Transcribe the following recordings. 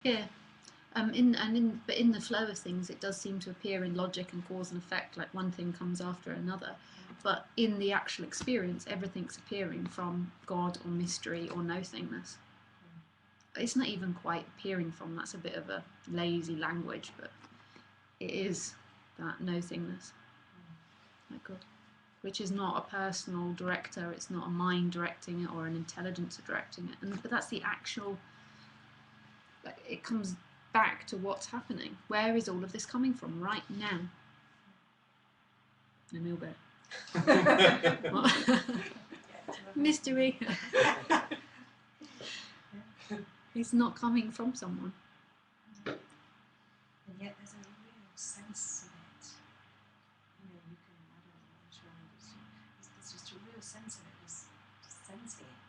Yeah. But in the flow of things, it does seem to appear in logic and cause and effect, like one thing comes after another. But in the actual experience, everything's appearing from God or mystery or no-thingness. It's not even quite appearing from, that's a bit of a lazy language, but it is that no-thingness. Like God. Which is not a personal director, it's not a mind directing it or an intelligence directing it. But that's the actual, it comes back to what's happening. Where is all of this coming from right now? Emil go. Mystery. It's not coming from someone. And yet there's a real sense of it. You know, you can, I don't know, I'm sure there's just a real sense of it, just sensing it.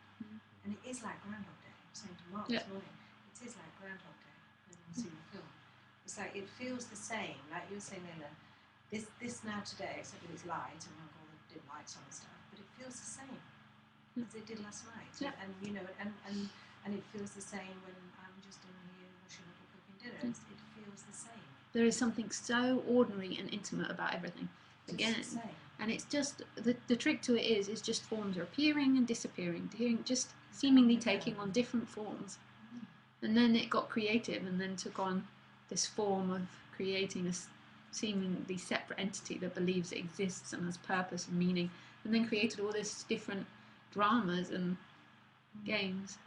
And it is like Groundhog Day. I was saying to Mark this morning, it is like Groundhog Day when you see the film. It's like, it feels the same, like you were saying, Leila, this now today, except that it's light and like all the dim lights on and stuff, but it feels the same as it did last night. Yeah. And you know, and it feels the same when I'm just in here washing up or cooking dinner. It feels the same. There is something so ordinary and intimate about everything. Again, and it's just the trick to it is just forms are appearing and disappearing, just seemingly taking on different forms. And then it got creative and then took on this form of creating a seemingly separate entity that believes it exists and has purpose and meaning, and then created all this different dramas and games.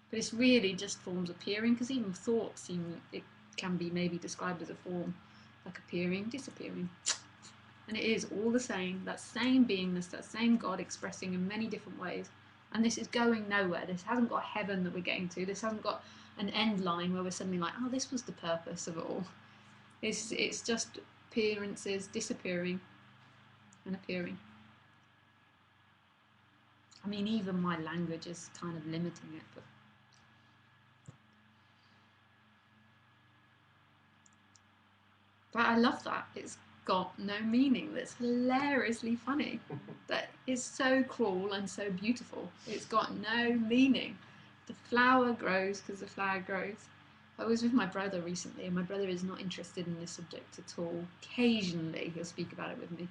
But it's really just forms appearing, because even thoughts it can be maybe described as a form, like appearing, disappearing. And it is all the same, that same beingness, that same God expressing in many different ways. And this is going nowhere. This hasn't got heaven that we're getting to. This hasn't got an end line where we're suddenly like, oh, this was the purpose of it all. It's just appearances disappearing and appearing. I mean, even my language is kind of limiting it, but I love that. It's got no meaning. That's hilariously funny. That is so cruel and so beautiful. It's got no meaning. The flower grows because the flower grows. I was with my brother recently, and my brother is not interested in this subject at all. Occasionally he'll speak about it with me,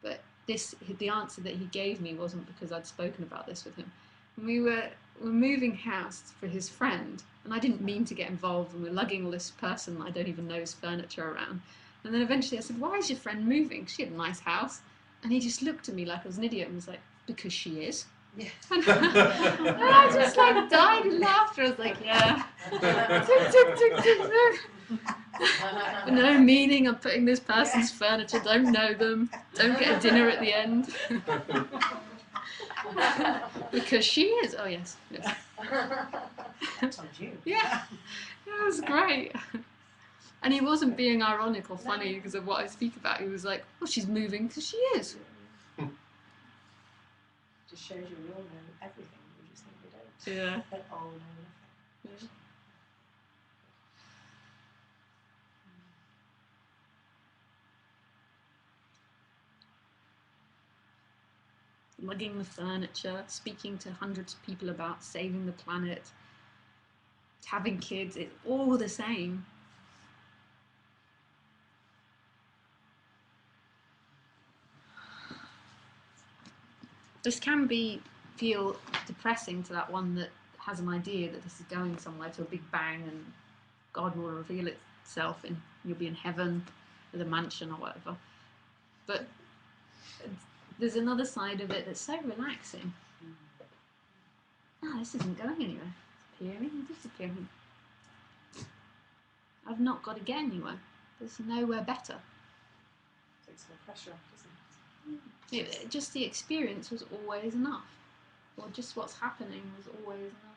but the answer that he gave me wasn't because I'd spoken about this with him. And we were moving house for his friend, and I didn't mean to get involved, and we're lugging all this person I don't even know's furniture around. And then eventually I said, why is your friend moving? She had a nice house. And he just looked at me like I was an idiot and was like, because she is. Yeah. And I just like died in laughter. I was like, yeah. Tick, tick, tick, tick, tick. No meaning of putting this person's furniture, don't know them, don't get a dinner at the end. Because she is. Oh, yes. Yes. I told you. Yeah. It was great. And he wasn't being ironic or funny because of what I speak about. He was like, well, she's moving because she is. Just shows you we all know everything. We just think we don't. Yeah. They all know nothing. Yeah. Lugging the furniture, speaking to hundreds of people about saving the planet, having kids, it's all the same. This can feel depressing to that one that has an idea that this is going somewhere, to a big bang, and God will reveal itself and you'll be in heaven with a mansion or whatever. But there's another side of it that's so relaxing. No, this isn't going anywhere. It's appearing and disappearing. I've not got to get anywhere. There's nowhere better. Takes some pressure off, doesn't it? Just the experience was always enough. Or just what's happening was always enough.